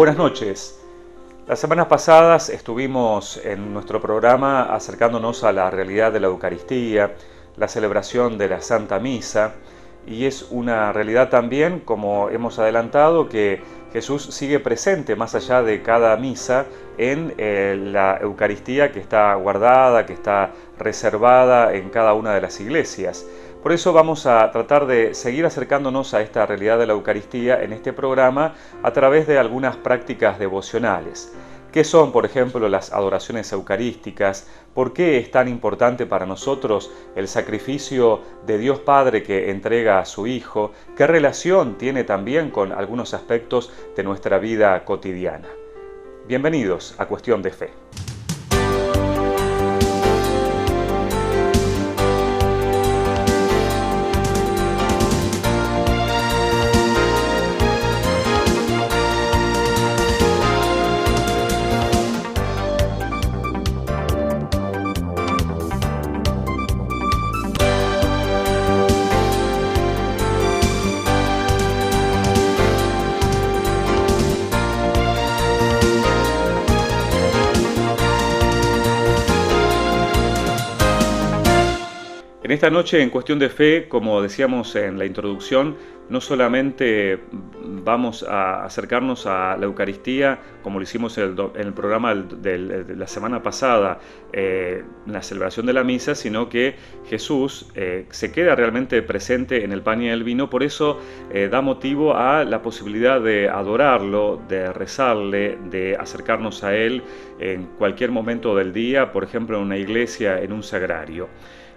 Buenas noches. Las semanas pasadas estuvimos en nuestro programa acercándonos a la realidad de la Eucaristía, la celebración de la Santa Misa, y es una realidad también, como hemos adelantado, que Jesús sigue presente más allá de cada misa en la Eucaristía que está guardada, que está reservada en cada una de las iglesias. Por eso vamos a tratar de seguir acercándonos a esta realidad de la Eucaristía en este programa a través de algunas prácticas devocionales. ¿Qué son, por ejemplo, las adoraciones eucarísticas? ¿Por qué es tan importante para nosotros el sacrificio de Dios Padre que entrega a su Hijo? ¿Qué relación tiene también con algunos aspectos de nuestra vida cotidiana? Bienvenidos a Cuestión de Fe. En esta noche, en Cuestión de Fe, como decíamos en la introducción, no solamente vamos a acercarnos a la Eucaristía, como lo hicimos en el programa de la semana pasada, en la celebración de la misa, sino que Jesús se queda realmente presente en el pan y el vino. Por eso da motivo a la posibilidad de adorarlo, de rezarle, de acercarnos a Él en cualquier momento del día, por ejemplo en una iglesia, en un sagrario.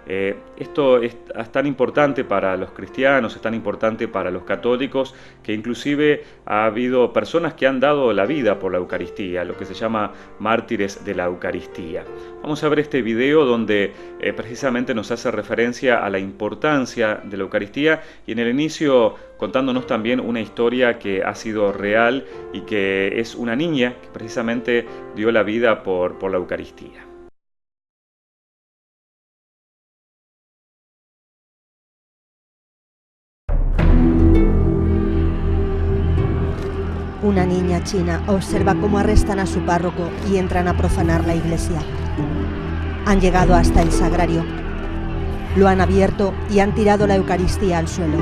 Esto es tan importante para los cristianos, es tan importante para los católicos, que inclusive ha habido personas que han dado la vida por la Eucaristía, lo que se llama mártires de la Eucaristía. Vamos a ver este video donde precisamente nos hace referencia a la importancia de la Eucaristía y en el inicio contándonos también una historia que ha sido real y que es una niña que precisamente dio la vida por la Eucaristía. Una niña china observa cómo arrestan a su párroco y entran a profanar la iglesia. Han llegado hasta el sagrario. Lo han abierto y han tirado la Eucaristía al suelo.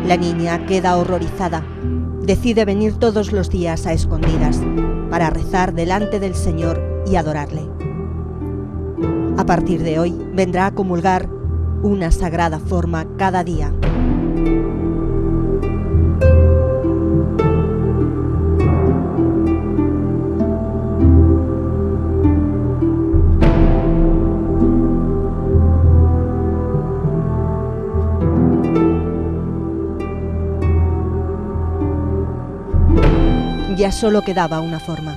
La niña queda horrorizada. Decide venir todos los días a escondidas para rezar delante del Señor y adorarle. A partir de hoy vendrá a comulgar una sagrada forma cada día. Ya solo quedaba una forma.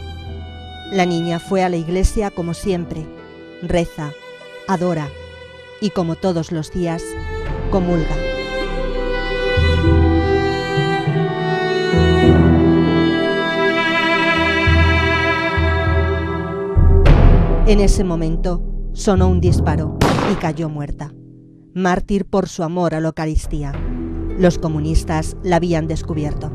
La niña fue a la iglesia como siempre, reza, adora y como todos los días, comulga. En ese momento sonó un disparo y cayó muerta, mártir por su amor a la Eucaristía. Los comunistas la habían descubierto.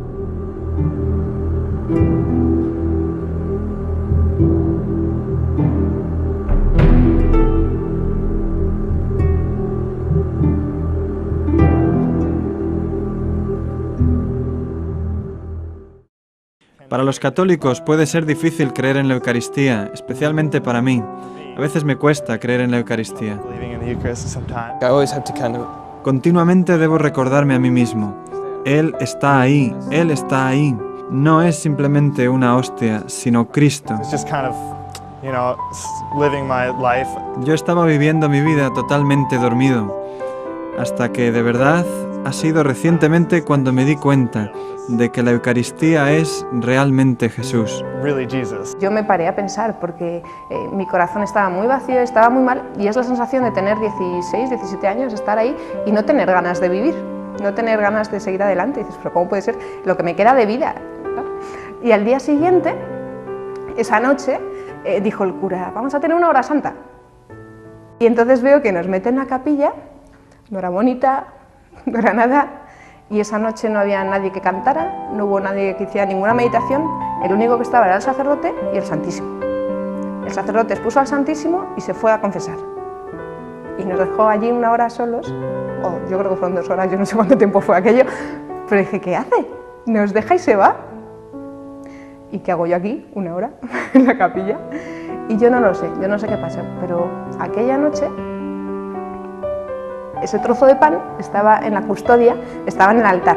Para los católicos puede ser difícil creer en la Eucaristía, especialmente para mí. A veces me cuesta creer en la Eucaristía. Continuamente debo recordarme a mí mismo: Él está ahí, Él está ahí. No es simplemente una hostia, sino Cristo. Yo estaba viviendo mi vida totalmente dormido, hasta que de verdad ha sido recientemente cuando me di cuenta de que la Eucaristía es realmente Jesús. Yo me paré a pensar porque mi corazón estaba muy vacío, estaba muy mal, y es la sensación de tener 16, 17 años, estar ahí y no tener ganas de vivir, no tener ganas de seguir adelante. Y dices, pero ¿cómo puede ser lo que me queda de vida? Y al día siguiente, esa noche, dijo el cura, vamos a tener una hora santa. Y entonces veo que nos meten en la capilla, no era bonita, no era nada, y esa noche no había nadie que cantara, no hubo nadie que hiciera ninguna meditación, El único que estaba era el sacerdote y el Santísimo. El sacerdote expuso al Santísimo y se fue a confesar. Y nos dejó allí 1 hora solos, o yo creo que fueron 2 horas, yo no sé cuánto tiempo fue aquello, pero dije, ¿qué hace? Nos deja y se va. ¿Y qué hago yo aquí 1 hora en la capilla? Y yo no lo sé, yo no sé qué pasó, pero aquella noche ese trozo de pan estaba en la custodia, estaba en el altar.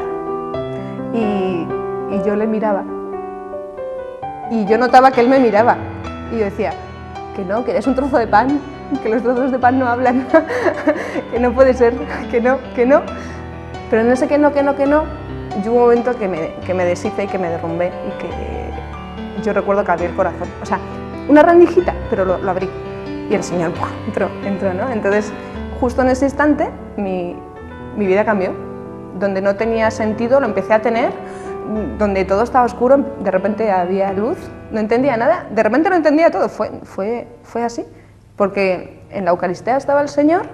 Y yo le miraba. Y yo notaba que él me miraba. Y yo decía, que no, que es un trozo de pan, que los trozos de pan no hablan, que no puede ser, que no. Pero no sé que no, yo hubo un momento que me deshice y que me derrumbé y que yo recuerdo que abrí el corazón. O sea, una rendijita, pero lo abrí. Y el Señor entró, ¿no? Entonces, justo en ese instante, mi vida cambió. Donde no tenía sentido, lo empecé a tener. Donde todo estaba oscuro, de repente había luz. No entendía nada, de repente lo entendía todo. Fue así. Porque en la Eucaristía estaba el Señor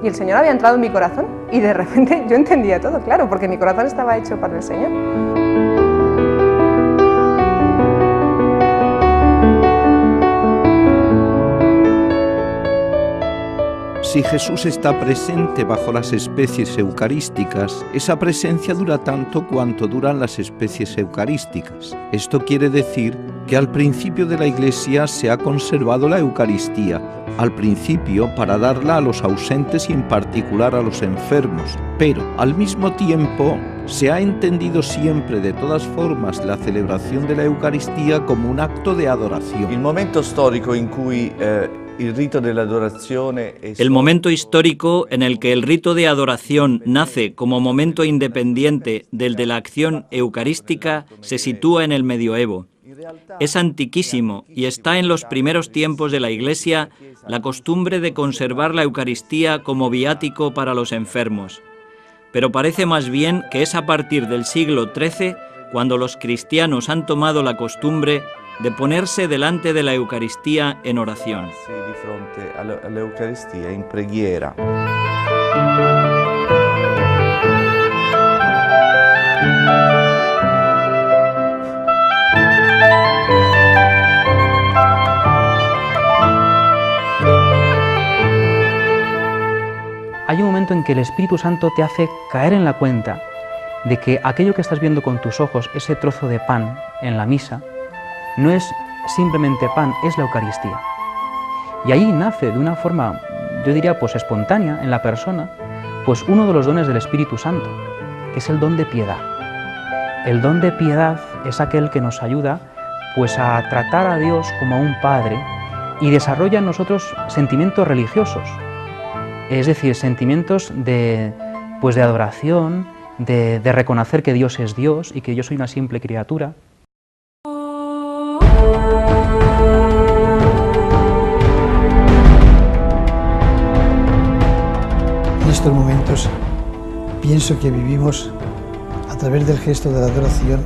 y el Señor había entrado en mi corazón. Y de repente yo entendía todo, claro, porque mi corazón estaba hecho para el Señor. Si Jesús está presente bajo las especies eucarísticas, esa presencia dura tanto cuanto duran las especies eucarísticas. Esto quiere decir que al principio de la Iglesia se ha conservado la Eucaristía, al principio para darla a los ausentes y en particular a los enfermos, pero al mismo tiempo se ha entendido siempre de todas formas la celebración de la Eucaristía como un acto de adoración. El momento histórico en cui el momento histórico en el que el rito de adoración nace como momento independiente del de la acción eucarística se sitúa en el medioevo. Es antiquísimo y está en los primeros tiempos de la Iglesia la costumbre de conservar la Eucaristía como viático para los enfermos. Pero parece más bien que es a partir del siglo XIII cuando los cristianos han tomado la costumbre de ponerse delante de la Eucaristía en oración. Di fronte a la Eucaristía en preghiera. Hay un momento en que el Espíritu Santo te hace caer en la cuenta de que aquello que estás viendo con tus ojos, ese trozo de pan en la misa, no es simplemente pan, es la Eucaristía. Y ahí nace de una forma, yo diría, pues espontánea en la persona, pues uno de los dones del Espíritu Santo, que es el don de piedad. El don de piedad es aquel que nos ayuda pues a tratar a Dios como a un Padre y desarrolla en nosotros sentimientos religiosos, es decir, sentimientos de adoración, de reconocer que Dios es Dios y que yo soy una simple criatura. En estos momentos pienso que vivimos a través del gesto de la adoración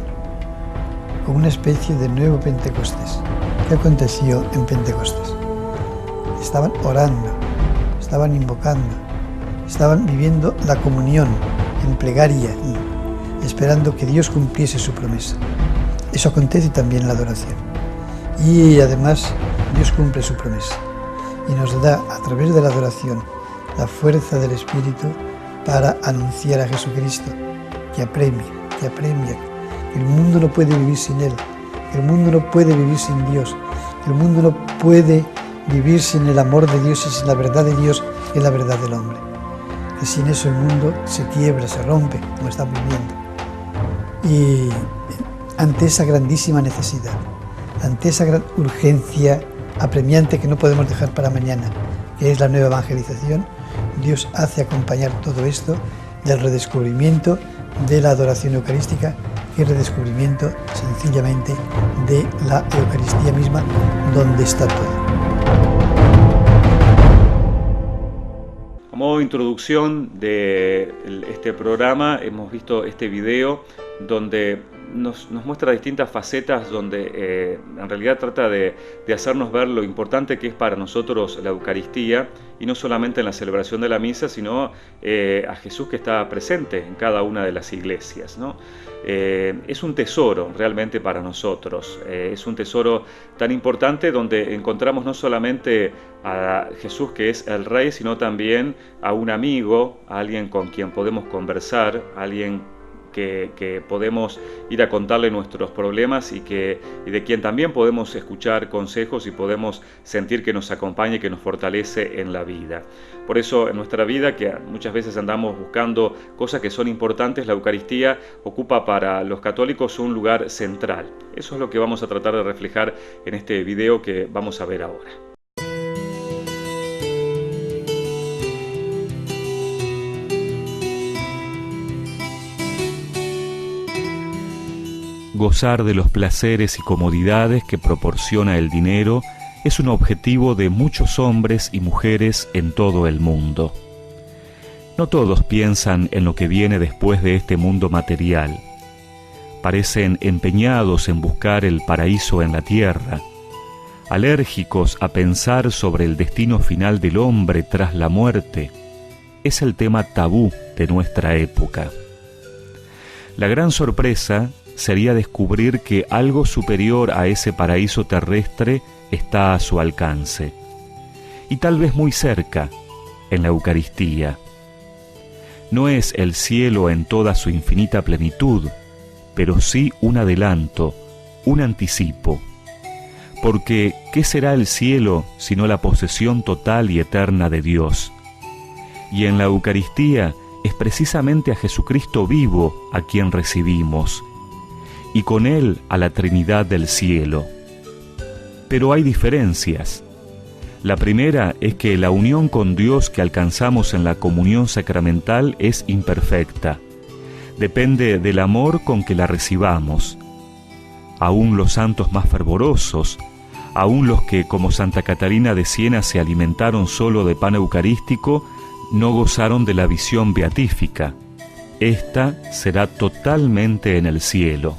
como una especie de nuevo Pentecostés. ¿Qué aconteció en Pentecostés? Estaban orando, estaban invocando, estaban viviendo la comunión en plegaria, esperando que Dios cumpliese su promesa. Eso acontece también en la adoración. Y además Dios cumple su promesa y nos da a través de la adoración la fuerza del Espíritu para anunciar a Jesucristo, que apremia, que el mundo no puede vivir sin Él, el mundo no puede vivir sin Dios, el mundo no puede vivir sin el amor de Dios y sin la verdad de Dios y la verdad del hombre. Que sin eso el mundo se quiebra, se rompe, como estamos viendo. Y ante esa grandísima necesidad, ante esa gran urgencia apremiante que no podemos dejar para mañana, que es la nueva evangelización, Dios hace acompañar todo esto del redescubrimiento de la adoración eucarística, que es el redescubrimiento sencillamente de la Eucaristía misma, donde está todo. Como introducción de este programa hemos visto este video donde nos muestra distintas facetas donde en realidad trata de hacernos ver lo importante que es para nosotros la Eucaristía, y no solamente en la celebración de la misa, sino a Jesús que está presente en cada una de las iglesias, ¿no? Es un tesoro realmente para nosotros, es un tesoro tan importante donde encontramos no solamente a Jesús que es el Rey, sino también a un amigo, a alguien con quien podemos conversar, a alguien que podemos ir a contarle nuestros problemas y de quien también podemos escuchar consejos y podemos sentir que nos acompaña y que nos fortalece en la vida. Por eso en nuestra vida, que muchas veces andamos buscando cosas que son importantes, la Eucaristía ocupa para los católicos un lugar central. Eso es lo que vamos a tratar de reflejar en este video que vamos a ver ahora. Gozar de los placeres y comodidades que proporciona el dinero es un objetivo de muchos hombres y mujeres en todo el mundo. No todos piensan en lo que viene después de este mundo material. Parecen empeñados en buscar el paraíso en la tierra, alérgicos a pensar sobre el destino final del hombre tras la muerte. Es el tema tabú de nuestra época. La gran sorpresa sería descubrir que algo superior a ese paraíso terrestre está a su alcance, y tal vez muy cerca, en la Eucaristía. No es el cielo en toda su infinita plenitud, pero sí un adelanto, un anticipo. Porque, ¿qué será el cielo sino la posesión total y eterna de Dios? Y en la Eucaristía es precisamente a Jesucristo vivo a quien recibimos, y con Él a la Trinidad del cielo. Pero hay diferencias. La primera es que la unión con Dios que alcanzamos en la comunión sacramental es imperfecta. Depende del amor con que la recibamos. Aún los santos más fervorosos, aún los que, como Santa Catalina de Siena, se alimentaron solo de pan eucarístico, no gozaron de la visión beatífica. Esta será totalmente en el cielo.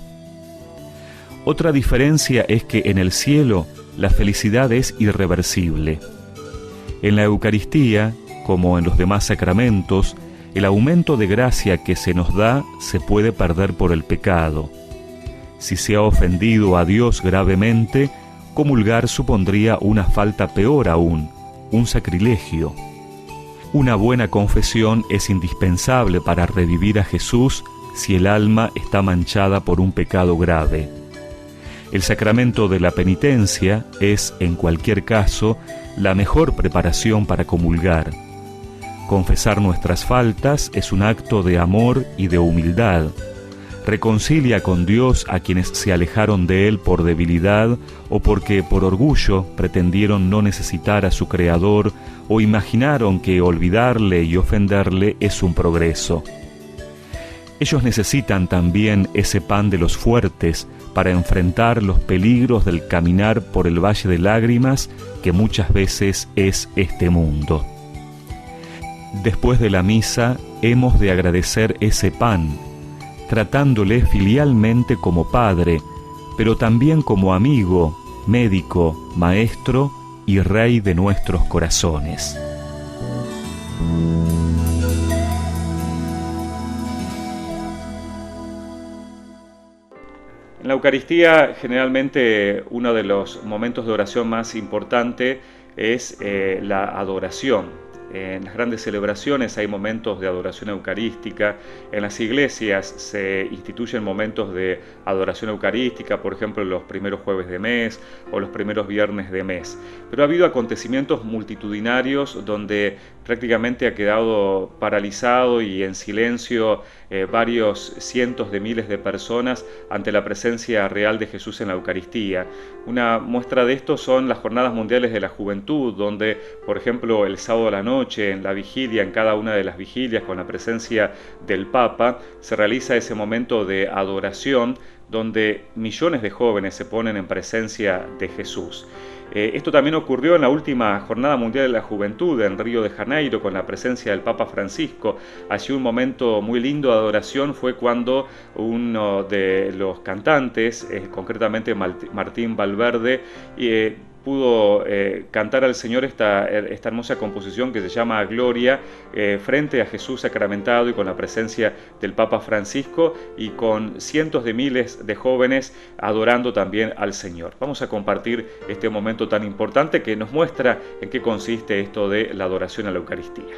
Otra diferencia es que en el cielo la felicidad es irreversible. En la Eucaristía, como en los demás sacramentos, el aumento de gracia que se nos da se puede perder por el pecado. Si se ha ofendido a Dios gravemente, comulgar supondría una falta peor aún, un sacrilegio. Una buena confesión es indispensable para revivir a Jesús si el alma está manchada por un pecado grave. El sacramento de la penitencia es, en cualquier caso, la mejor preparación para comulgar. Confesar nuestras faltas es un acto de amor y de humildad. Reconcilia con Dios a quienes se alejaron de Él por debilidad o porque por orgullo pretendieron no necesitar a su Creador o imaginaron que olvidarle y ofenderle es un progreso. Ellos necesitan también ese pan de los fuertes para enfrentar los peligros del caminar por el valle de lágrimas que muchas veces es este mundo. Después de la misa hemos de agradecer ese pan, tratándole filialmente como padre, pero también como amigo, médico, maestro y rey de nuestros corazones. En la Eucaristía, generalmente uno de los momentos de oración más importante es la adoración. En las grandes celebraciones hay momentos de adoración eucarística. En las iglesias se instituyen momentos de adoración eucarística, por ejemplo, los primeros jueves de mes o los primeros viernes de mes. Pero ha habido acontecimientos multitudinarios donde prácticamente ha quedado paralizado y en silencio varios cientos de miles de personas ante la presencia real de Jesús en la Eucaristía. Una muestra de esto son las Jornadas Mundiales de la Juventud, donde, por ejemplo, el sábado a la noche, en la vigilia, en cada una de las vigilias, con la presencia del Papa, se realiza ese momento de adoración donde millones de jóvenes se ponen en presencia de Jesús. Esto también ocurrió en la última Jornada Mundial de la Juventud en Río de Janeiro con la presencia del Papa Francisco. Allí un momento muy lindo de adoración fue cuando uno de los cantantes, concretamente Martín Valverde, pudo cantar al Señor esta hermosa composición que se llama Gloria, frente a Jesús sacramentado y con la presencia del Papa Francisco y con cientos de miles de jóvenes adorando también al Señor. Vamos a compartir este momento tan importante que nos muestra en qué consiste esto de la adoración a la Eucaristía.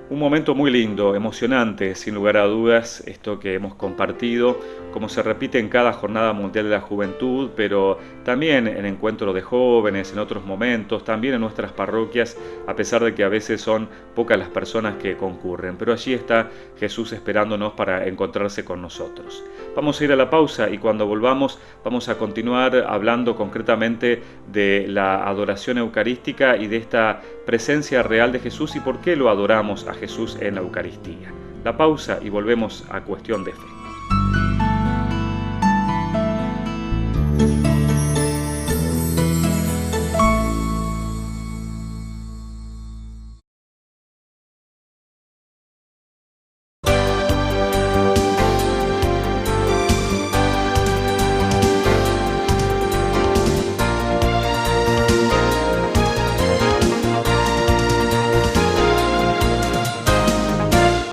Un momento muy lindo, emocionante, sin lugar a dudas, esto que hemos compartido, como se repite en cada Jornada Mundial de la Juventud, pero también en encuentros de jóvenes, en otros momentos, también en nuestras parroquias, a pesar de que a veces son pocas las personas que concurren. Pero allí está Jesús esperándonos para encontrarse con nosotros. Vamos a ir a la pausa y cuando volvamos vamos a continuar hablando concretamente de la adoración eucarística y de esta presencia real de Jesús y por qué lo adoramos a Jesús en la Eucaristía. La pausa y volvemos a Cuestión de Fe.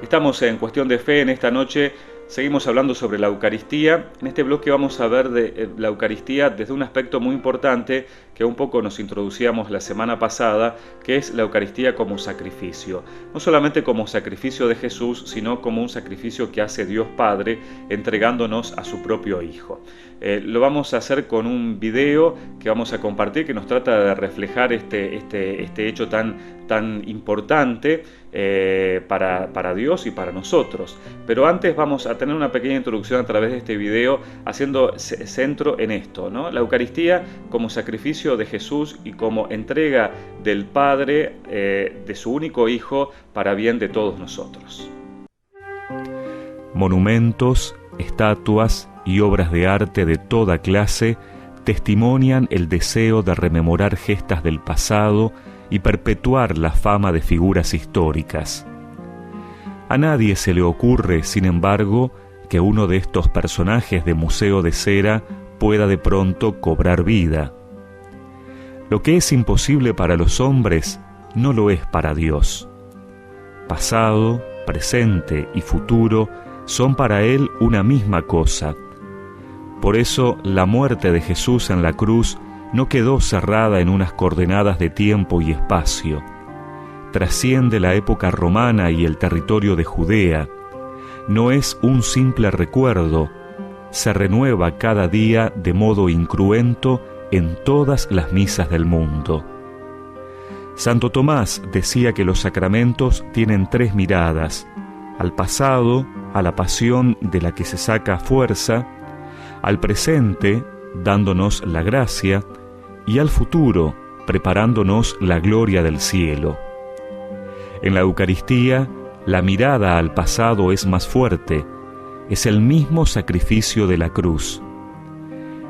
Estamos en Cuestión de Fe en esta noche Seguimos hablando sobre la Eucaristía. En este bloque vamos a ver de la Eucaristía desde un aspecto muy importante que un poco nos introducíamos la semana pasada, que es la Eucaristía como sacrificio. No solamente como sacrificio de Jesús, sino como un sacrificio que hace Dios Padre entregándonos a su propio Hijo. Lo vamos a hacer con un video que vamos a compartir que nos trata de reflejar este hecho tan importante para Dios y para nosotros. Pero antes vamos a tener una pequeña introducción a través de este video haciendo centro en esto, ¿no? La Eucaristía como sacrificio de Jesús y como entrega del Padre de su único Hijo para bien de todos nosotros. Monumentos, estatuas y obras de arte de toda clase testimonian el deseo de rememorar gestas del pasado y perpetuar la fama de figuras históricas. A nadie se le ocurre, sin embargo, que uno de estos personajes de museo de cera pueda de pronto cobrar vida. Lo que es imposible para los hombres no lo es para Dios. Pasado, presente y futuro son para Él una misma cosa. Por eso la muerte de Jesús en la cruz no quedó cerrada en unas coordenadas de tiempo y espacio. Trasciende la época romana y el territorio de Judea. No es un simple recuerdo, se renueva cada día de modo incruento en todas las misas del mundo. Santo Tomás decía que los sacramentos tienen tres miradas: al pasado, a la pasión de la que se saca fuerza, al presente, dándonos la gracia, y al futuro, preparándonos la gloria del cielo. En la Eucaristía, la mirada al pasado es más fuerte, es el mismo sacrificio de la cruz.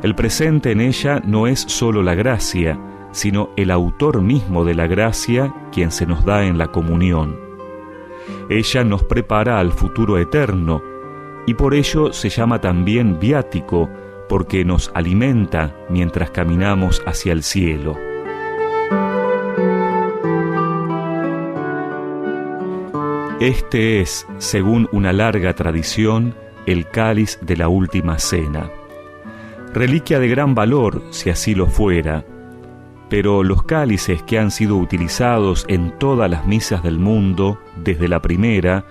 El presente en ella no es sólo la gracia, sino el autor mismo de la gracia quien se nos da en la comunión. Ella nos prepara al futuro eterno, y por ello se llama también viático, porque nos alimenta mientras caminamos hacia el cielo. Este es, según una larga tradición, el cáliz de la última cena. Reliquia de gran valor, si así lo fuera, pero los cálices que han sido utilizados en todas las misas del mundo, desde la primera,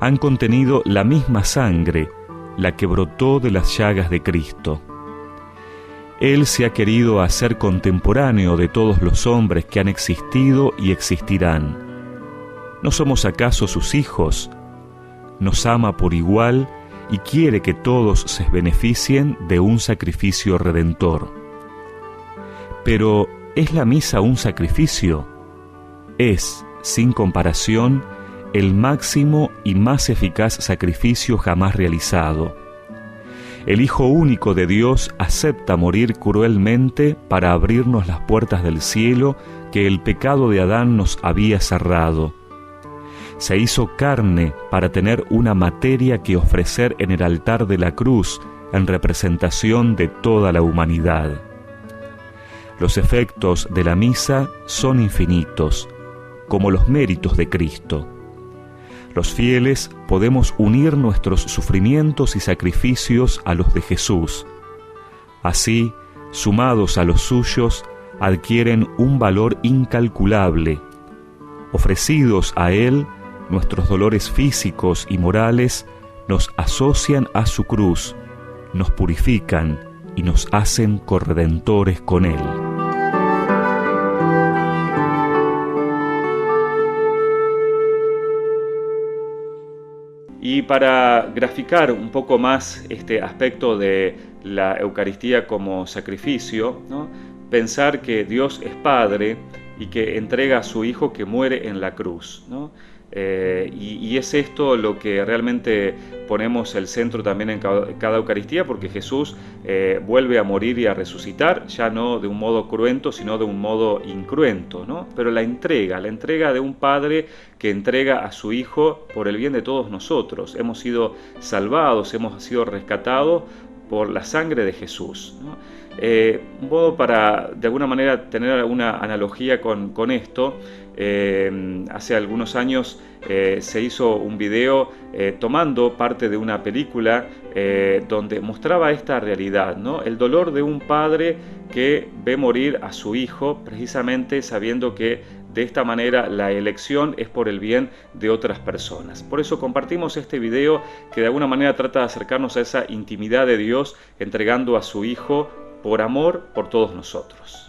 han contenido la misma sangre, la que brotó de las llagas de Cristo. Él se ha querido hacer contemporáneo de todos los hombres que han existido y existirán. ¿No somos acaso sus hijos? Nos ama por igual y quiere que todos se beneficien de un sacrificio redentor. Pero, ¿es la misa un sacrificio? Es, sin comparación, el máximo y más eficaz sacrificio jamás realizado. El Hijo único de Dios acepta morir cruelmente para abrirnos las puertas del cielo que el pecado de Adán nos había cerrado. Se hizo carne para tener una materia que ofrecer en el altar de la cruz en representación de toda la humanidad. Los efectos de la misa son infinitos, como los méritos de Cristo. Los fieles podemos unir nuestros sufrimientos y sacrificios a los de Jesús. Así, sumados a los suyos, adquieren un valor incalculable. Ofrecidos a Él, nuestros dolores físicos y morales nos asocian a su cruz, nos purifican y nos hacen corredentores con Él. Y para graficar un poco más este aspecto de la Eucaristía como sacrificio, ¿no? Pensar que Dios es Padre y que entrega a su Hijo que muere en la cruz, ¿no? Y es esto lo que realmente ponemos el centro también en cada Eucaristía, porque Jesús vuelve a morir y a resucitar, ya no de un modo cruento, sino de un modo incruento, ¿no? Pero la entrega de un Padre que entrega a su Hijo por el bien de todos nosotros. Hemos sido salvados, hemos sido rescatados por la sangre de Jesús, ¿no? Un modo para, de alguna manera, tener alguna analogía con esto, hace algunos años se hizo un video tomando parte de una película donde mostraba esta realidad, ¿no? El dolor de un padre que ve morir a su hijo precisamente sabiendo que de esta manera la elección es por el bien de otras personas. Por eso compartimos este video que de alguna manera trata de acercarnos a esa intimidad de Dios entregando a su hijo por amor por todos nosotros.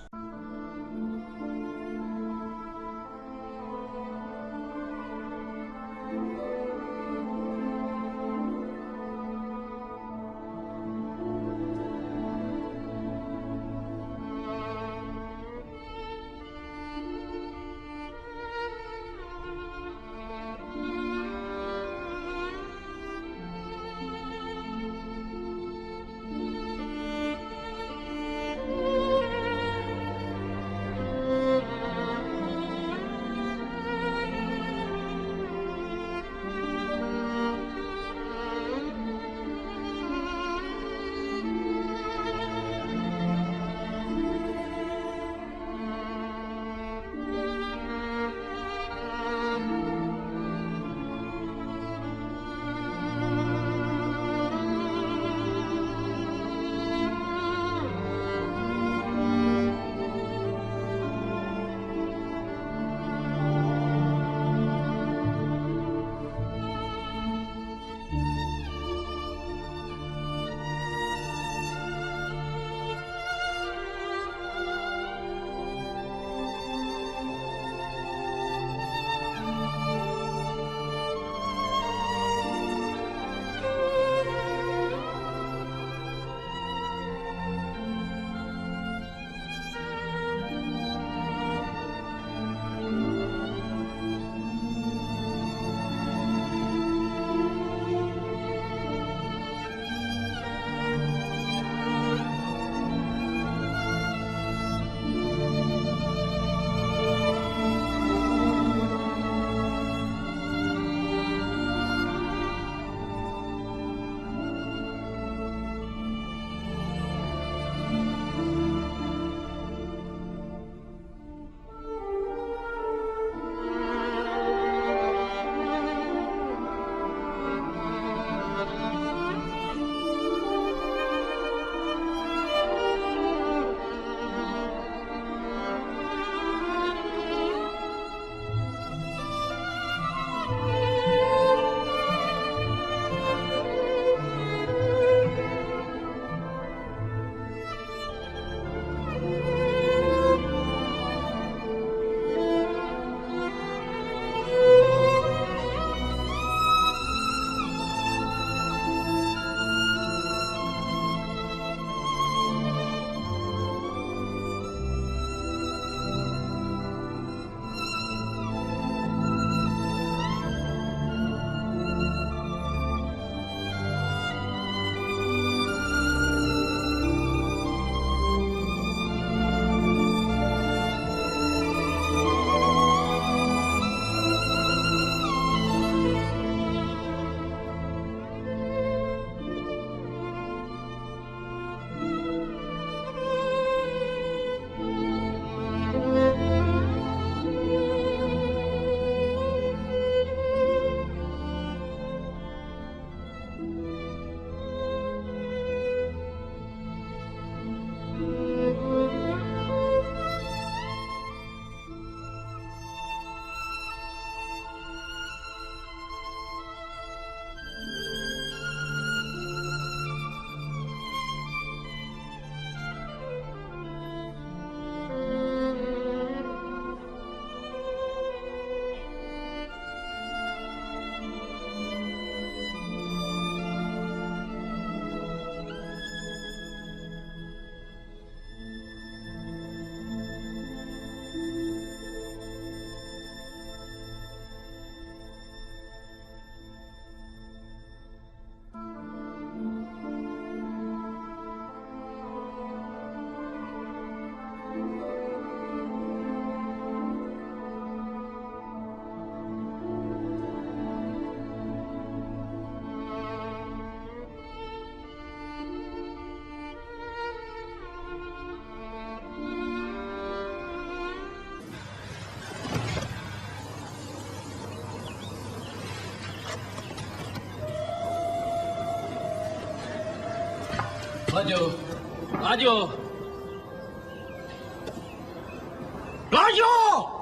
¡Gallo! ¡Gallo! ¡Gallo!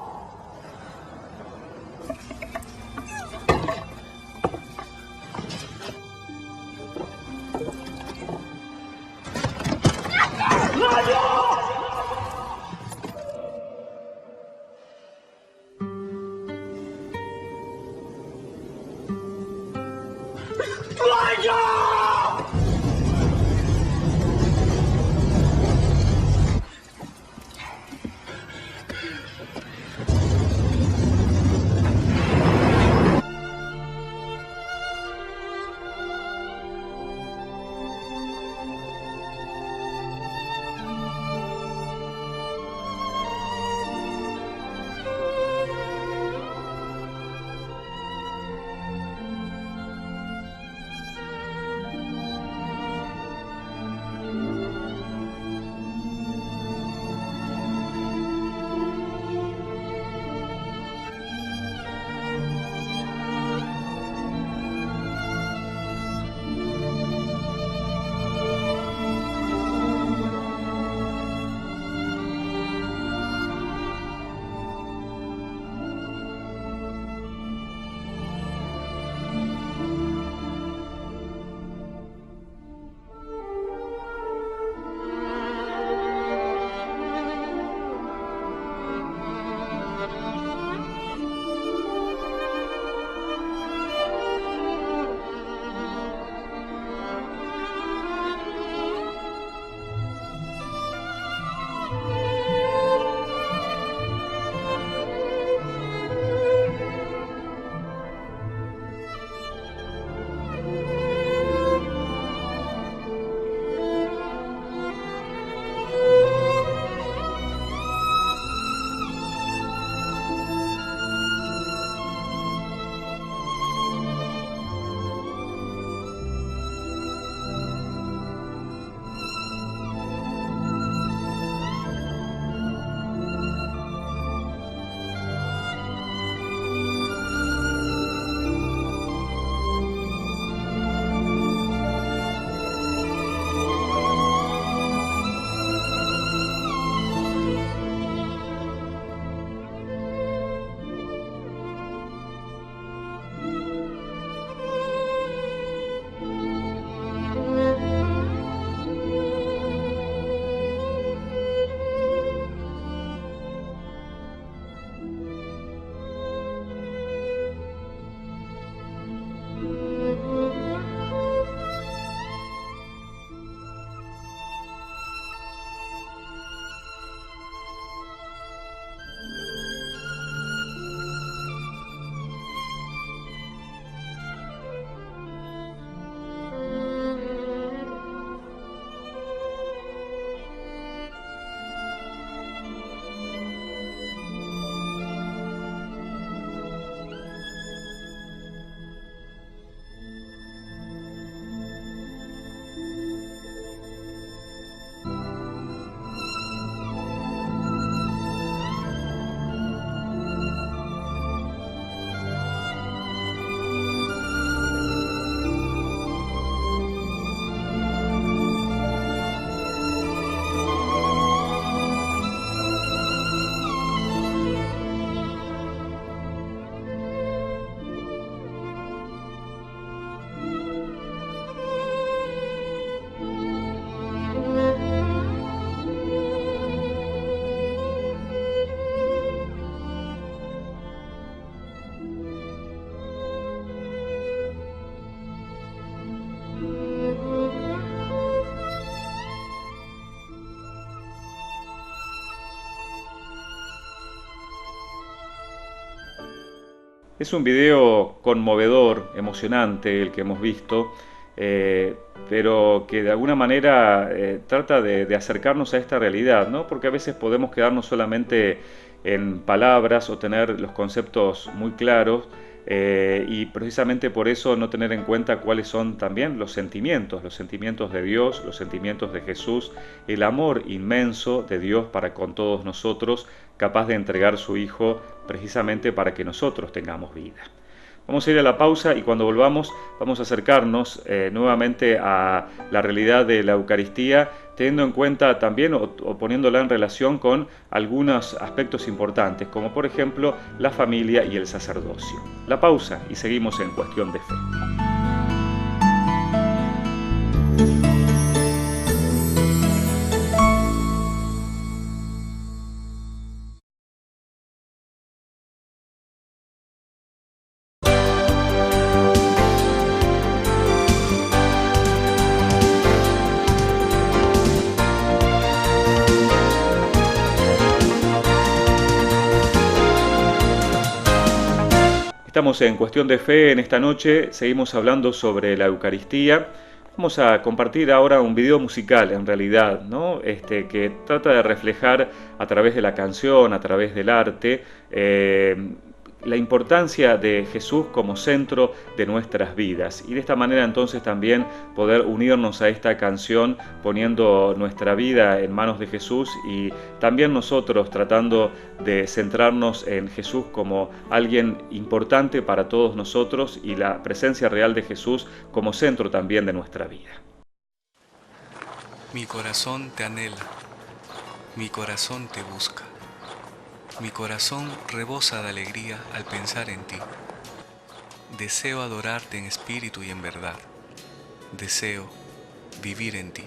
Es un video conmovedor, emocionante el que hemos visto, pero que de alguna manera trata de acercarnos a esta realidad, ¿no? Porque a veces podemos quedarnos solamente en palabras o tener los conceptos muy claros y precisamente por eso no tener en cuenta cuáles son también los sentimientos de Dios, los sentimientos de Jesús, el amor inmenso de Dios para con todos nosotros, capaz de entregar su Hijo precisamente para que nosotros tengamos vida. Vamos a ir a la pausa y cuando volvamos vamos a acercarnos nuevamente a la realidad de la Eucaristía, teniendo en cuenta también o poniéndola en relación con algunos aspectos importantes, como por ejemplo la familia y el sacerdocio. La pausa y seguimos en Cuestión de Fe. Estamos en Cuestión de Fe en esta noche, seguimos hablando sobre la Eucaristía. Vamos a compartir ahora un video musical en realidad, ¿no? Que trata de reflejar a través de la canción, a través del arte, la importancia de Jesús como centro de nuestras vidas y de esta manera entonces también poder unirnos a esta canción poniendo nuestra vida en manos de Jesús y también nosotros tratando de centrarnos en Jesús como alguien importante para todos nosotros y la presencia real de Jesús como centro también de nuestra vida. Mi corazón te anhela, mi corazón te busca. Mi corazón rebosa de alegría al pensar en ti. Deseo adorarte en espíritu y en verdad. Deseo vivir en ti.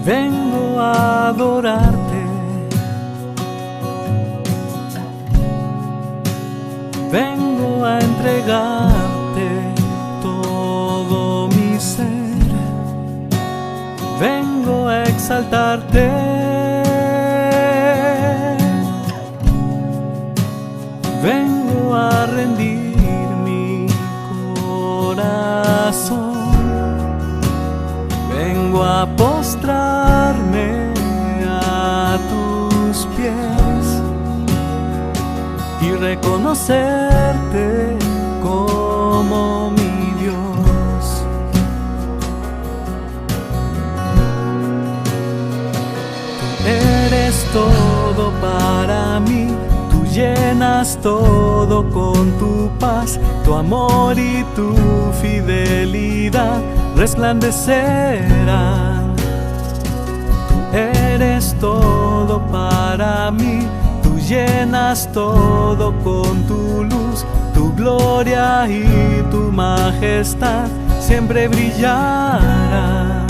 Vengo a adorarte, vengo a entregarte todo mi ser, vengo a exaltarte, vengo a rendir mi corazón. Vengo a postrarme a tus pies y reconocerte como mi Dios. Tú eres todo para mí, tú llenas todo con tu paz, tu amor y tu fidelidad resplandecerán. Tú eres todo para mí, tú llenas todo con tu luz, tu gloria y tu majestad siempre brillará.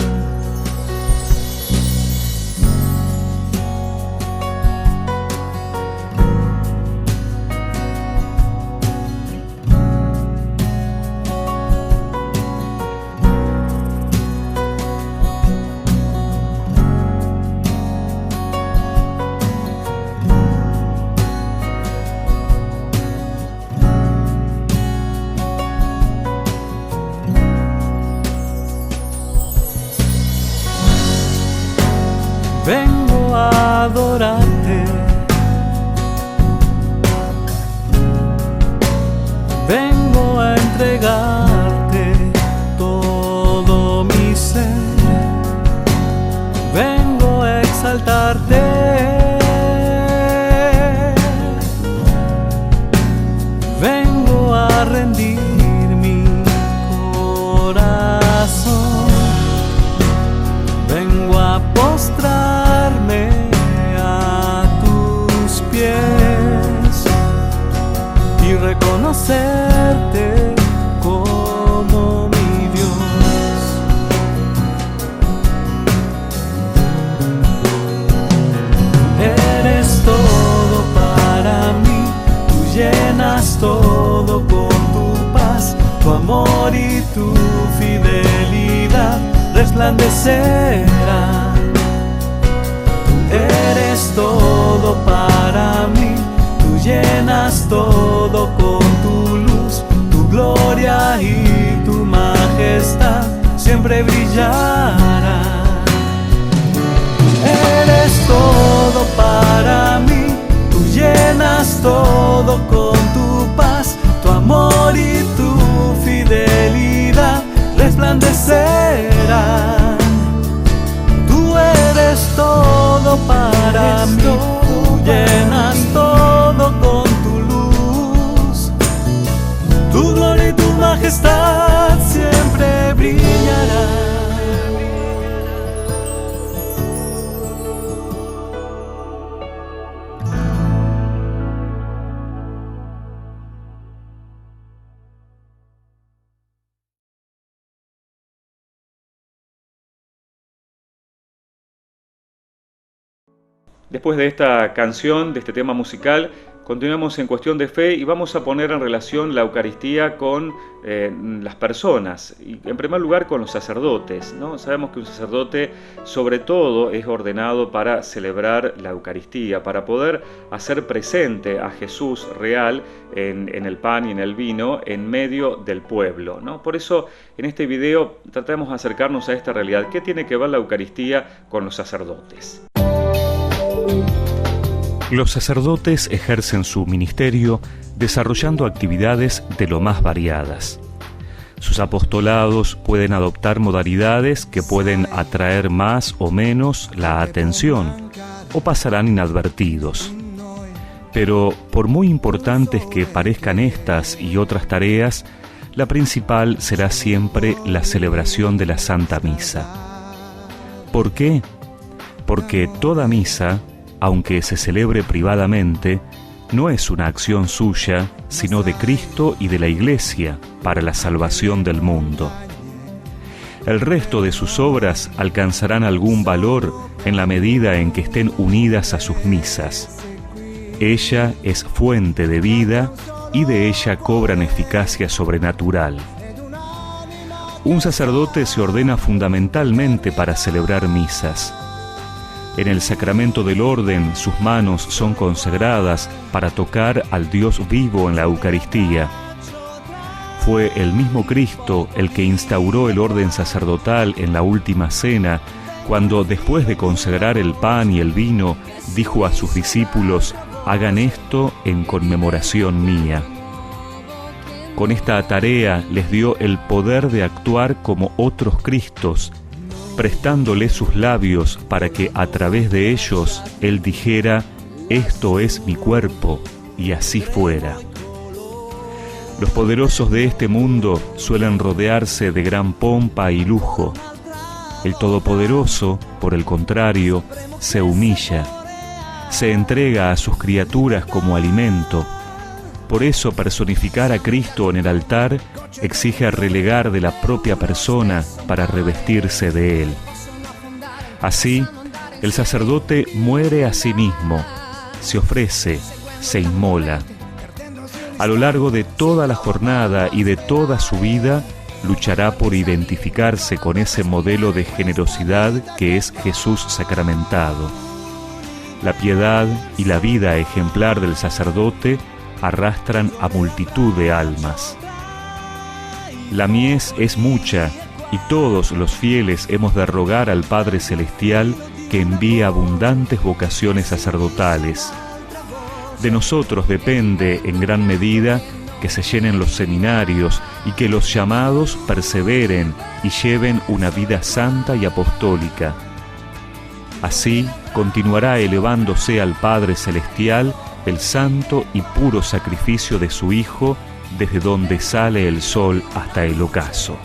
Vengo a adorarte, vengo a entregarte todo mi ser, vengo a exaltarte, vengo a rendir mi corazón, vengo a postrarme a tus pies y reconocerte como mi Dios. Eres todo para mí, tú llenas todo con tu paz, tu amor y tu fidelidad resplandecerán. Tú eres todo para llenas todo con tu luz, tu gloria y tu majestad siempre brillará. Eres todo para mí, tú llenas todo con tu paz, tu amor y tu fidelidad resplandecerán. Tú eres todo para mí, tú llenas todo con tu luz, tu gloria y tu majestad siempre brillarán. Después de esta canción, de este tema musical, continuamos en Cuestión de Fe y vamos a poner en relación la Eucaristía con las personas, y en primer lugar con los sacerdotes, ¿no? Sabemos que un sacerdote sobre todo es ordenado para celebrar la Eucaristía, para poder hacer presente a Jesús real en el pan y en el vino en medio del pueblo, ¿no? Por eso en este video tratamos de acercarnos a esta realidad. ¿Qué tiene que ver la Eucaristía con los sacerdotes? Los sacerdotes ejercen su ministerio desarrollando actividades de lo más variadas. Sus apostolados pueden adoptar modalidades que pueden atraer más o menos la atención o pasarán inadvertidos. Pero por muy importantes que parezcan estas y otras tareas, la principal será siempre la celebración de la Santa Misa. ¿Por qué? Porque toda misa, aunque se celebre privadamente, no es una acción suya, sino de Cristo y de la Iglesia para la salvación del mundo. El resto de sus obras alcanzarán algún valor en la medida en que estén unidas a sus misas. Ella es fuente de vida y de ella cobran eficacia sobrenatural. Un sacerdote se ordena fundamentalmente para celebrar misas. En el sacramento del orden, sus manos son consagradas para tocar al Dios vivo en la Eucaristía. Fue el mismo Cristo el que instauró el orden sacerdotal en la última cena, cuando después de consagrar el pan y el vino, dijo a sus discípulos: «Hagan esto en conmemoración mía». Con esta tarea les dio el poder de actuar como otros Cristos, prestándole sus labios para que a través de ellos Él dijera: «Esto es mi cuerpo», y así fuera. Los poderosos de este mundo suelen rodearse de gran pompa y lujo. El Todopoderoso, por el contrario, se humilla, se entrega a sus criaturas como alimento. Por eso personificar a Cristo en el altar exige relegar de la propia persona para revestirse de Él. Así, el sacerdote muere a sí mismo, se ofrece, se inmola. A lo largo de toda la jornada y de toda su vida, luchará por identificarse con ese modelo de generosidad que es Jesús sacramentado. La piedad y la vida ejemplar del sacerdote arrastran a multitud de almas. La mies es mucha y todos los fieles hemos de rogar al Padre Celestial que envíe abundantes vocaciones sacerdotales. De nosotros depende en gran medida que se llenen los seminarios y que los llamados perseveren y lleven una vida santa y apostólica. Así continuará elevándose al Padre Celestial el santo y puro sacrificio de su Hijo, desde donde sale el sol hasta el ocaso.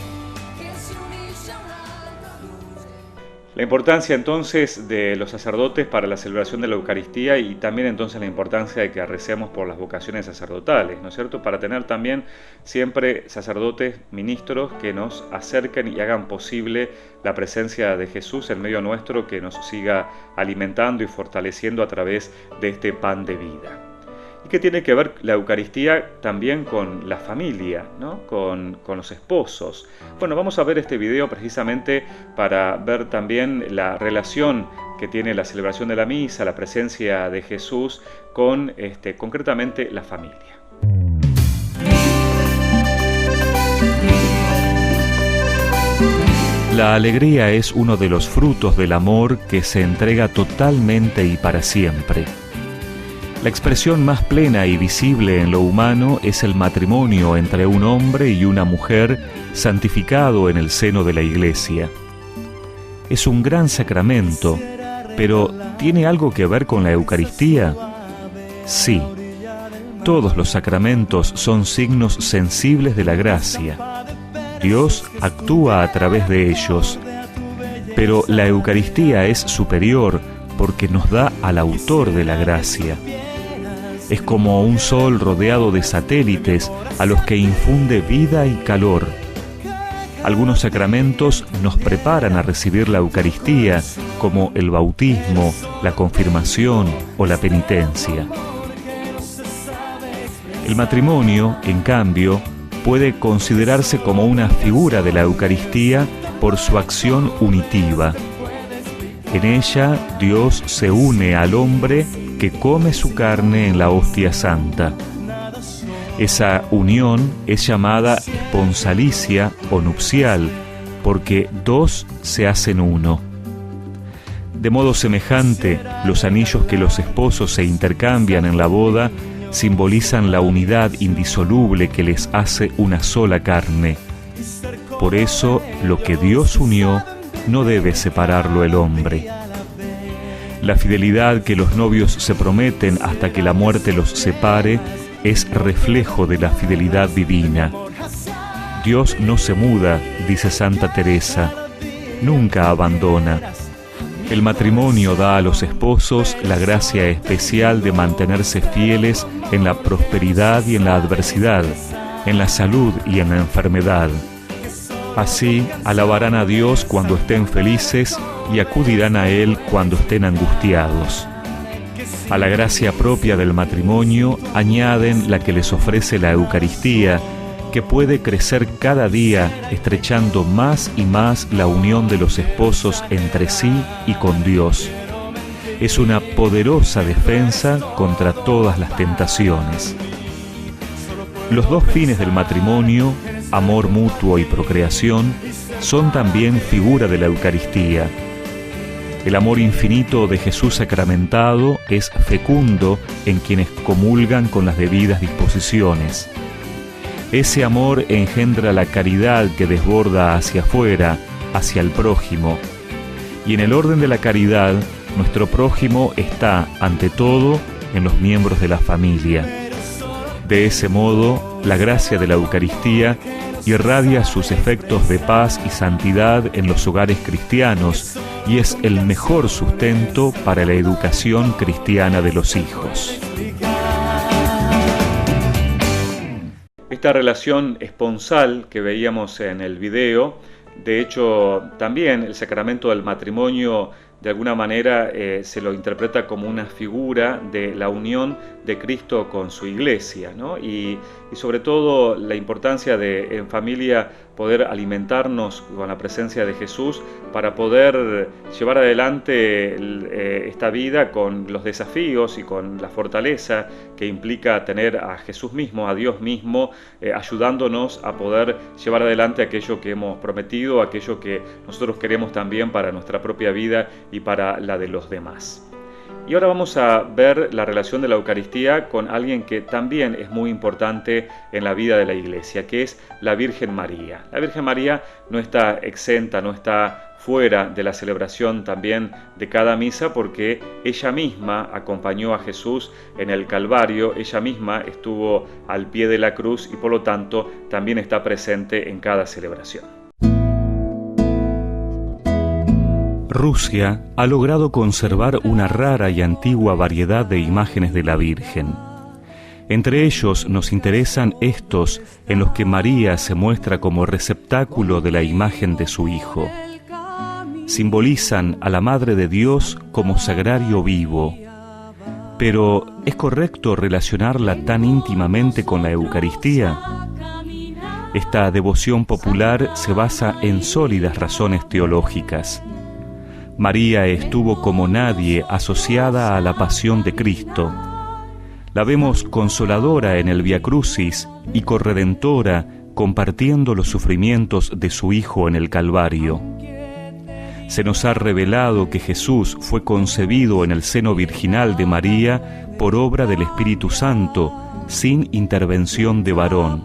La importancia entonces de los sacerdotes para la celebración de la Eucaristía y también entonces la importancia de que recemos por las vocaciones sacerdotales, ¿no es cierto? Para tener también siempre sacerdotes, ministros que nos acerquen y hagan posible la presencia de Jesús en medio nuestro, que nos siga alimentando y fortaleciendo a través de este pan de vida. ¿Y qué tiene que ver la Eucaristía también con la familia, ¿no? con los esposos? Bueno, vamos a ver este video precisamente para ver también la relación que tiene la celebración de la misa, la presencia de Jesús con concretamente la familia. La alegría es uno de los frutos del amor que se entrega totalmente y para siempre. La expresión más plena y visible en lo humano es el matrimonio entre un hombre y una mujer santificado en el seno de la Iglesia. Es un gran sacramento, pero ¿tiene algo que ver con la Eucaristía? Sí. Todos los sacramentos son signos sensibles de la gracia. Dios actúa a través de ellos, pero la Eucaristía es superior porque nos da al autor de la gracia. Es como un sol rodeado de satélites a los que infunde vida y calor. Algunos sacramentos nos preparan a recibir la Eucaristía, como el bautismo, la confirmación o la penitencia. El matrimonio, en cambio, puede considerarse como una figura de la Eucaristía por su acción unitiva. En ella, Dios se une al hombre que come su carne en la hostia santa. Esa unión es llamada esponsalicia o nupcial, porque dos se hacen uno. De modo semejante, los anillos que los esposos se intercambian en la boda simbolizan la unidad indisoluble que les hace una sola carne. Por eso, lo que Dios unió no debe separarlo el hombre. La fidelidad que los novios se prometen hasta que la muerte los separe es reflejo de la fidelidad divina. Dios no se muda, dice Santa Teresa, nunca abandona. El matrimonio da a los esposos la gracia especial de mantenerse fieles en la prosperidad y en la adversidad, en la salud y en la enfermedad. Así alabarán a Dios cuando estén felices y acudirán a Él cuando estén angustiados. A la gracia propia del matrimonio añaden la que les ofrece la Eucaristía, que puede crecer cada día estrechando más y más la unión de los esposos entre sí y con Dios. Es una poderosa defensa contra todas las tentaciones. Los dos fines del matrimonio, amor mutuo y procreación, son también figura de la Eucaristía. El amor infinito de Jesús sacramentado es fecundo en quienes comulgan con las debidas disposiciones. Ese amor engendra la caridad que desborda hacia afuera, hacia el prójimo. Y en el orden de la caridad, nuestro prójimo está, ante todo, en los miembros de la familia. De ese modo, la gracia de la Eucaristía irradia sus efectos de paz y santidad en los hogares cristianos y es el mejor sustento para la educación cristiana de los hijos. Esta relación esponsal que veíamos en el video, de hecho también el sacramento del matrimonio de alguna manera se lo interpreta como una figura de la unión de Cristo con su iglesia, ¿no? Y sobre todo la importancia de en familia poder alimentarnos con la presencia de Jesús para poder llevar adelante esta vida con los desafíos y con la fortaleza que implica tener a Jesús mismo, a Dios mismo, ayudándonos a poder llevar adelante aquello que hemos prometido, aquello que nosotros queremos también para nuestra propia vida y para la de los demás. Y ahora vamos a ver la relación de la Eucaristía con alguien que también es muy importante en la vida de la Iglesia, que es la Virgen María. La Virgen María no está exenta, no está fuera de la celebración también de cada misa, porque ella misma acompañó a Jesús en el Calvario, ella misma estuvo al pie de la cruz y por lo tanto también está presente en cada celebración. Rusia ha logrado conservar una rara y antigua variedad de imágenes de la Virgen. Entre ellos nos interesan estos en los que María se muestra como receptáculo de la imagen de su Hijo. Simbolizan a la Madre de Dios como sagrario vivo. Pero, ¿es correcto relacionarla tan íntimamente con la Eucaristía? Esta devoción popular se basa en sólidas razones teológicas. María estuvo como nadie asociada a la pasión de Cristo. La vemos consoladora en el Via Crucis y corredentora compartiendo los sufrimientos de su Hijo en el Calvario. Se nos ha revelado que Jesús fue concebido en el seno virginal de María por obra del Espíritu Santo, sin intervención de varón.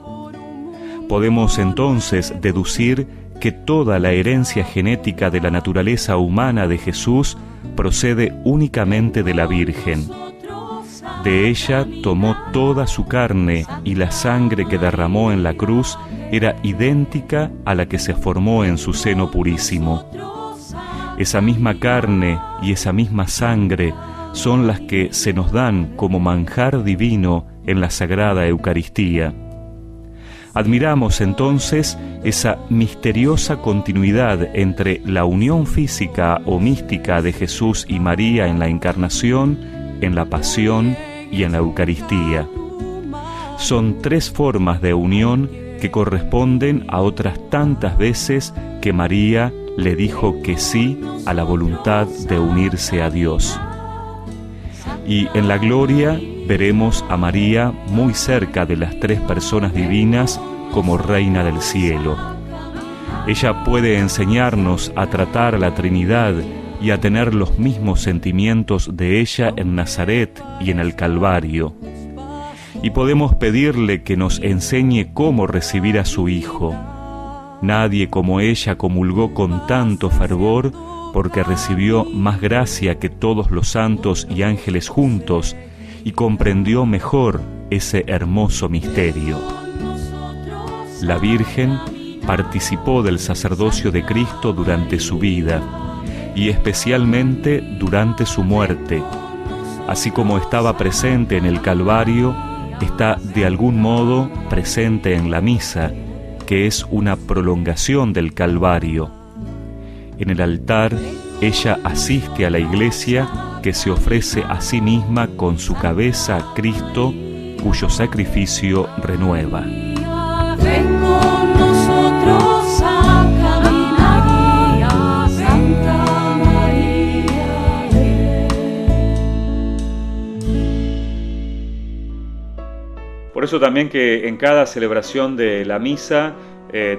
Podemos entonces deducir que toda la herencia genética de la naturaleza humana de Jesús procede únicamente de la Virgen. De ella tomó toda su carne y la sangre que derramó en la cruz era idéntica a la que se formó en su seno purísimo. Esa misma carne y esa misma sangre son las que se nos dan como manjar divino en la Sagrada Eucaristía. Admiramos entonces esa misteriosa continuidad entre la unión física o mística de Jesús y María en la Encarnación, en la Pasión y en la Eucaristía. Son tres formas de unión que corresponden a otras tantas veces que María le dijo que sí a la voluntad de unirse a Dios. Y en la gloria veremos a María muy cerca de las tres personas divinas como Reina del Cielo. Ella puede enseñarnos a tratar a la Trinidad y a tener los mismos sentimientos de ella en Nazaret y en el Calvario. Y podemos pedirle que nos enseñe cómo recibir a su Hijo. Nadie como ella comulgó con tanto fervor, porque recibió más gracia que todos los santos y ángeles juntos y comprendió mejor ese hermoso misterio. La Virgen participó del sacerdocio de Cristo durante su vida y especialmente durante su muerte. Así como estaba presente en el Calvario, está de algún modo presente en la misa, que es una prolongación del Calvario. En el altar, ella asiste a la Iglesia que se ofrece a sí misma con su cabeza a Cristo, cuyo sacrificio renueva. Ven con nosotros a caminar, Santa María, Por eso también que en cada celebración de la misa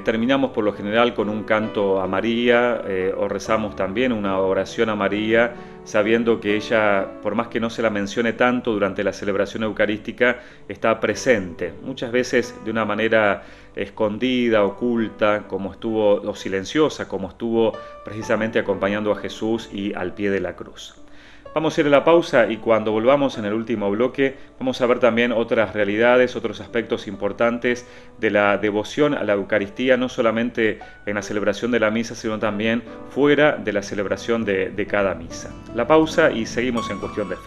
terminamos por lo general con un canto a María o rezamos también una oración a María, sabiendo que ella, por más que no se la mencione tanto durante la celebración eucarística, está presente, muchas veces de una manera escondida, oculta, como estuvo, o silenciosa, como estuvo precisamente acompañando a Jesús y al pie de la cruz. Vamos a ir a la pausa y cuando volvamos en el último bloque vamos a ver también otras realidades, otros aspectos importantes de la devoción a la Eucaristía, no solamente en la celebración de la misa, sino también fuera de la celebración de cada misa. La pausa y seguimos en Cuestión de Fe.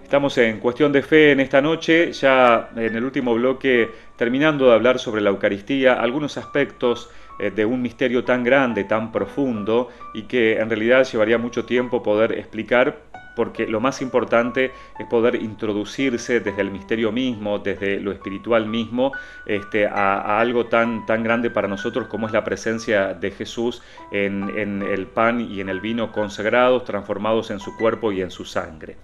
Estamos en Cuestión de Fe en esta noche, ya en el último bloque terminando de hablar sobre la Eucaristía, algunos aspectos de un misterio tan grande, tan profundo y que en realidad llevaría mucho tiempo poder explicar, porque lo más importante es poder introducirse desde el misterio mismo, desde lo espiritual mismo, a algo tan grande para nosotros como es la presencia de Jesús en el pan y en el vino consagrados, transformados en su cuerpo y en su sangre.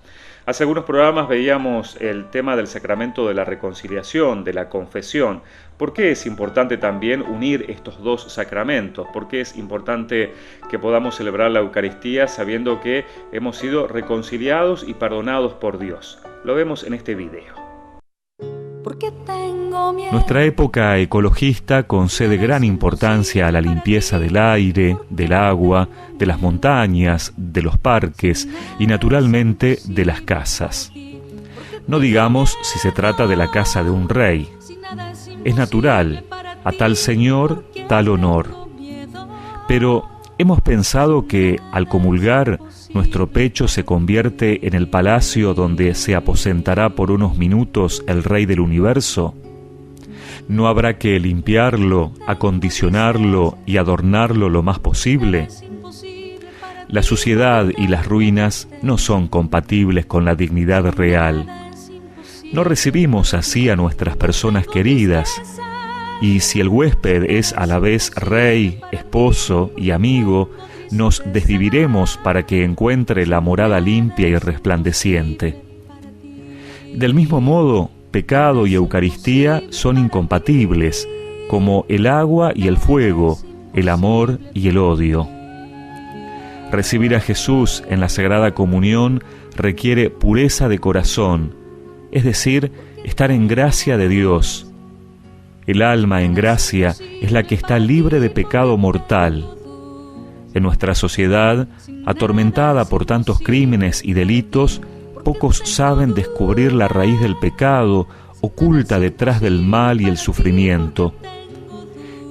Hace algunos programas veíamos el tema del sacramento de la reconciliación, de la confesión. ¿Por qué es importante también unir estos dos sacramentos? ¿Por qué es importante que podamos celebrar la Eucaristía sabiendo que hemos sido reconciliados y perdonados por Dios? Lo vemos en este video. Nuestra época ecologista concede gran importancia a la limpieza del aire, del agua, de las montañas, de los parques y naturalmente de las casas. No digamos si se trata de la casa de un rey. Es natural, a tal señor, tal honor. Pero Hemos pensado que, al comulgar, nuestro pecho se convierte en el palacio donde se aposentará por unos minutos el Rey del Universo. ¿No habrá que limpiarlo, acondicionarlo y adornarlo lo más posible? La suciedad y las ruinas no son compatibles con la dignidad real. No recibimos así a nuestras personas queridas, y si el huésped es a la vez rey, esposo y amigo, nos desviviremos para que encuentre la morada limpia y resplandeciente. Del mismo modo, pecado y Eucaristía son incompatibles, como el agua y el fuego, el amor y el odio. Recibir a Jesús en la Sagrada Comunión requiere pureza de corazón, es decir, estar en gracia de Dios. El alma en gracia es la que está libre de pecado mortal. En nuestra sociedad, atormentada por tantos crímenes y delitos, pocos saben descubrir la raíz del pecado oculta detrás del mal y el sufrimiento.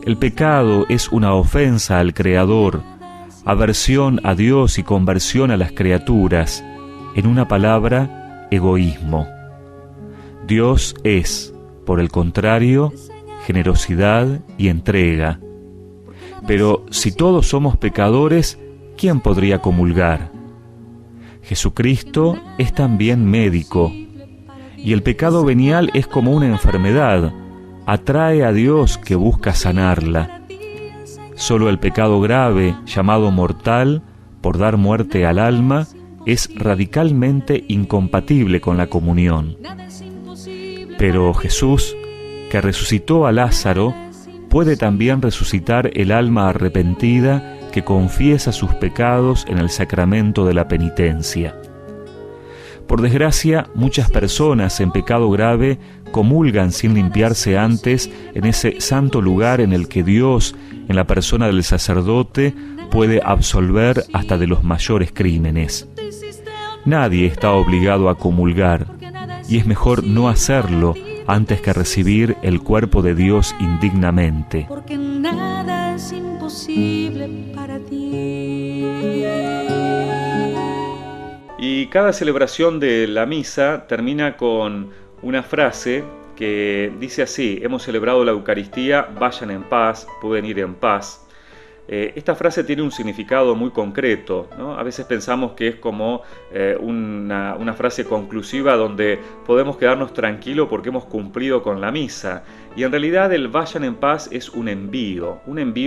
El pecado es una ofensa al Creador, aversión a Dios y conversión a las criaturas, en una palabra, egoísmo. Dios es, por el contrario, generosidad y entrega. Pero si todos somos pecadores, ¿quién podría comulgar? Jesucristo es también médico, y el pecado venial es como una enfermedad, atrae a Dios que busca sanarla. Solo el pecado grave, llamado mortal, por dar muerte al alma, es radicalmente incompatible con la comunión. Pero Jesús, que resucitó a Lázaro, puede también resucitar el alma arrepentida que confiesa sus pecados en el sacramento de la penitencia. Por desgracia, muchas personas en pecado grave comulgan sin limpiarse antes en ese santo lugar en el que Dios, en la persona del sacerdote, puede absolver hasta de los mayores crímenes. Nadie está obligado a comulgar, y es mejor no hacerlo antes que recibir el cuerpo de Dios indignamente. Porque nada es imposible para ti. Y cada celebración de la misa termina con una frase que dice así: hemos celebrado la Eucaristía, vayan en paz, pueden ir en paz. Esta frase tiene un significado muy concreto, ¿no? A veces pensamos que es como una frase conclusiva donde podemos quedarnos tranquilos porque hemos cumplido con la misa. Y en realidad el vayan en paz es un envío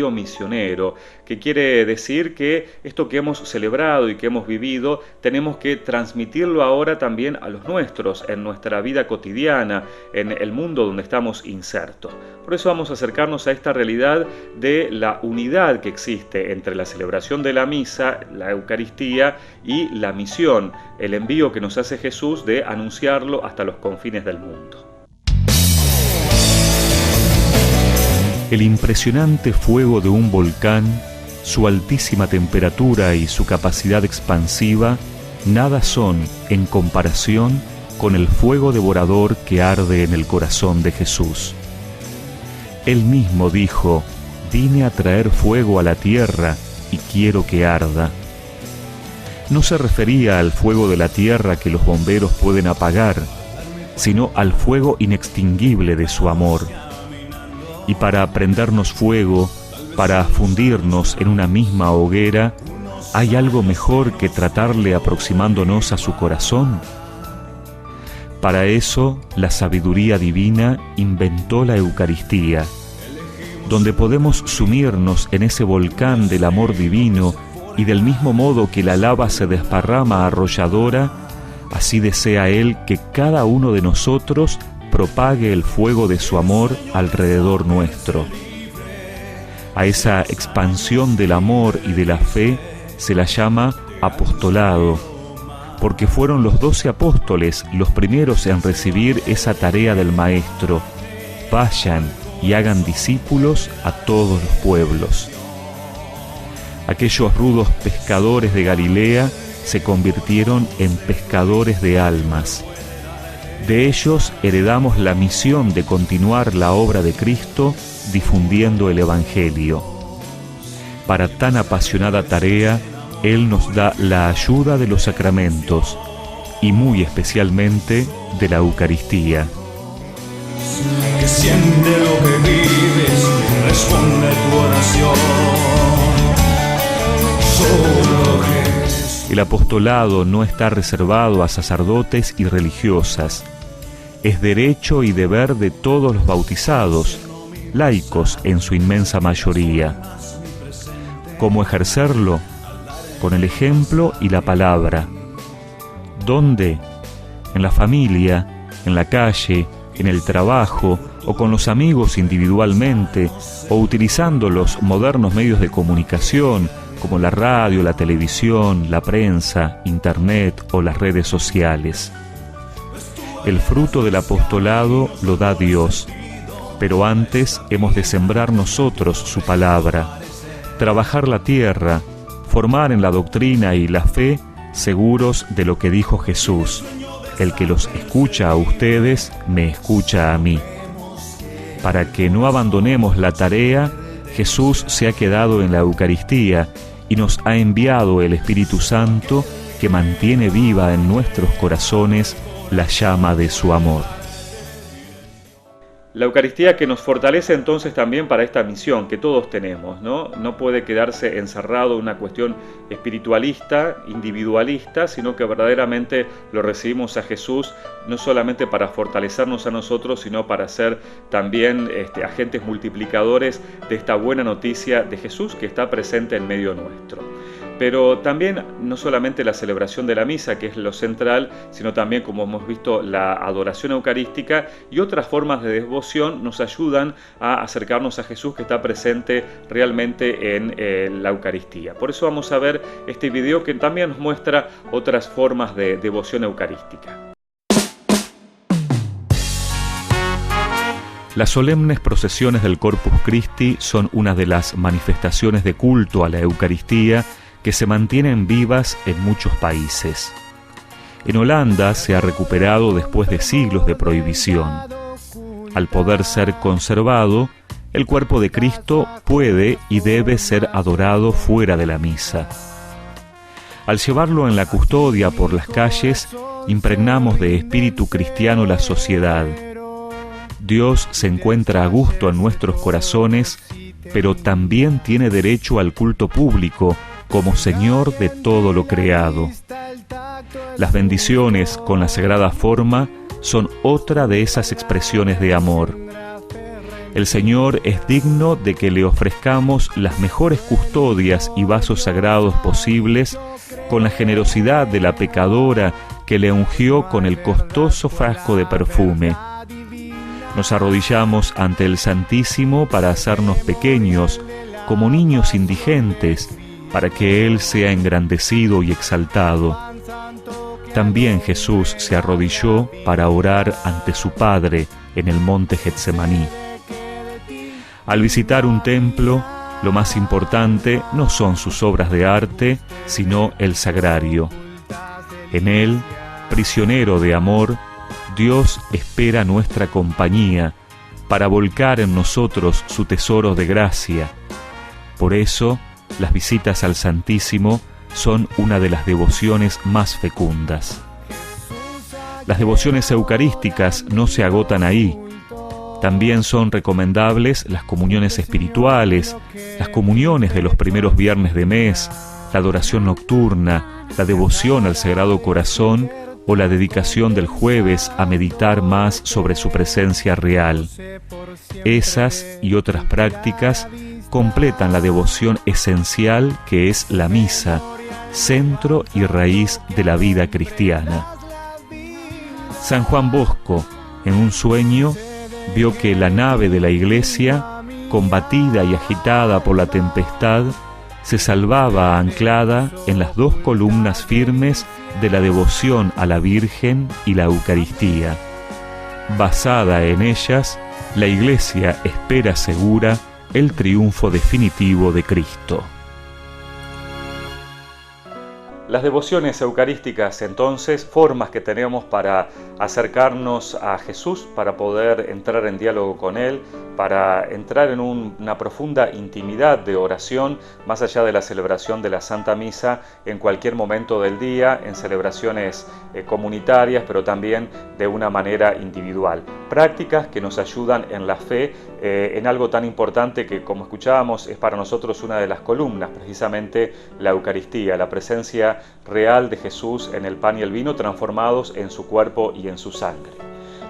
misionero, que quiere decir que esto que hemos celebrado y que hemos vivido, tenemos que transmitirlo ahora también a los nuestros, en nuestra vida cotidiana, en el mundo donde estamos insertos. Por eso vamos a acercarnos a esta realidad de la unidad que existe entre la celebración de la misa, la Eucaristía y la misión, el envío que nos hace Jesús de anunciarlo hasta los confines del mundo. El impresionante fuego de un volcán, su altísima temperatura y su capacidad expansiva, nada son en comparación con el fuego devorador que arde en el corazón de Jesús. Él mismo dijo: «Vine a traer fuego a la tierra y quiero que arda». No se refería al fuego de la tierra que los bomberos pueden apagar, sino al fuego inextinguible de su amor. Y para prendernos fuego, para fundirnos en una misma hoguera, ¿hay algo mejor que tratarle aproximándonos a su corazón? Para eso, la sabiduría divina inventó la Eucaristía, donde podemos sumirnos en ese volcán del amor divino, y del mismo modo que la lava se desparrama arrolladora, así desea Él que cada uno de nosotros propague el fuego de su amor alrededor nuestro. A esa expansión del amor y de la fe se la llama apostolado, porque fueron los 12 apóstoles los primeros en recibir esa tarea del Maestro: vayan y hagan discípulos a todos los pueblos. Aquellos rudos pescadores de Galilea se convirtieron en pescadores de almas. De ellos heredamos la misión de continuar la obra de Cristo difundiendo el Evangelio. para tan apasionada tarea, Él nos da la ayuda de los sacramentos y muy especialmente de la Eucaristía. Que siente lo que vives, responde tu oración. Solo Jesús. El apostolado no está reservado a sacerdotes y religiosas. Es derecho y deber de todos los bautizados, laicos en su inmensa mayoría. ¿Cómo ejercerlo? Con el ejemplo y la palabra. ¿Dónde? En la familia, en la calle, en el trabajo o con los amigos individualmente o utilizando los modernos medios de comunicación como la radio, la televisión, la prensa, internet o las redes sociales. El fruto del apostolado lo da Dios, pero antes hemos de sembrar nosotros su palabra, trabajar la tierra, formar en la doctrina y la fe seguros de lo que dijo Jesús: el que los escucha a ustedes, me escucha a mí. Para que no abandonemos la tarea, Jesús se ha quedado en la Eucaristía y nos ha enviado el Espíritu Santo que mantiene viva en nuestros corazones la llama de su amor. La Eucaristía que nos fortalece entonces también para esta misión que todos tenemos, ¿no? No puede quedarse encerrado en una cuestión espiritualista, individualista, sino que verdaderamente lo recibimos a Jesús, no solamente para fortalecernos a nosotros, sino para ser también agentes multiplicadores de esta buena noticia de Jesús que está presente en medio nuestro. Pero también no solamente la celebración de la misa, que es lo central, sino también, como hemos visto, la adoración eucarística y otras formas de devoción nos ayudan a acercarnos a Jesús que está presente realmente en la Eucaristía. Por eso vamos a ver este video que también nos muestra otras formas de devoción eucarística. Las solemnes procesiones del Corpus Christi son una de las manifestaciones de culto a la Eucaristía que se mantienen vivas en muchos países. En Holanda se ha recuperado después de siglos de prohibición. Al poder ser conservado, el cuerpo de Cristo puede y debe ser adorado fuera de la misa. Al llevarlo en la custodia por las calles, impregnamos de espíritu cristiano la sociedad. Dios se encuentra a gusto en nuestros corazones, pero también tiene derecho al culto público, como Señor de todo lo creado. Las bendiciones con la sagrada forma son otra de esas expresiones de amor. El Señor es digno de que le ofrezcamos las mejores custodias y vasos sagrados posibles con la generosidad de la pecadora que le ungió con el costoso frasco de perfume. Nos arrodillamos ante el Santísimo para hacernos pequeños, como niños indigentes, para que Él sea engrandecido y exaltado. También Jesús se arrodilló para orar ante su Padre en el monte Getsemaní. Al visitar un templo, lo más importante no son sus obras de arte, sino el sagrario. En él, prisionero de amor, Dios espera nuestra compañía para volcar en nosotros su tesoro de gracia. Por eso, las visitas al Santísimo son una de las devociones más fecundas. Las devociones eucarísticas no se agotan ahí. También son recomendables las comuniones espirituales, las comuniones de los primeros viernes de mes, la adoración nocturna, la devoción al Sagrado Corazón o la dedicación del jueves a meditar más sobre su presencia real. Esas y otras prácticas completan la devoción esencial que es la misa, centro y raíz de la vida cristiana. San Juan Bosco, en un sueño, vio que la nave de la iglesia, combatida y agitada por la tempestad, se salvaba anclada en las dos columnas firmes de la devoción a la Virgen y la Eucaristía. Basada en ellas, la iglesia espera segura el triunfo definitivo de Cristo. Las devociones eucarísticas, entonces, formas que tenemos para acercarnos a Jesús, para poder entrar en diálogo con Él, para entrar en una profunda intimidad de oración, más allá de la celebración de la Santa Misa, en cualquier momento del día, en celebraciones comunitarias, pero también de una manera individual. Prácticas que nos ayudan en la fe, en algo tan importante que, como escuchábamos, es para nosotros una de las columnas, precisamente la Eucaristía, la presencia real de Jesús en el pan y el vino transformados en su cuerpo y en su sangre.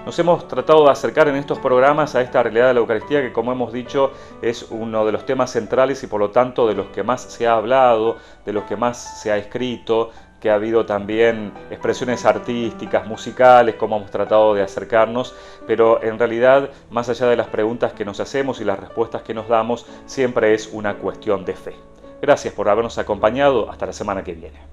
Nos hemos tratado de acercar en estos programas a esta realidad de la Eucaristía que, como hemos dicho, es uno de los temas centrales y por lo tanto de los que más se ha hablado, de los que más se ha escrito, que ha habido también expresiones artísticas, musicales, como hemos tratado de acercarnos, pero en realidad, más allá de las preguntas que nos hacemos y las respuestas que nos damos, siempre es una cuestión de fe. Gracias por habernos acompañado. Hasta la semana que viene.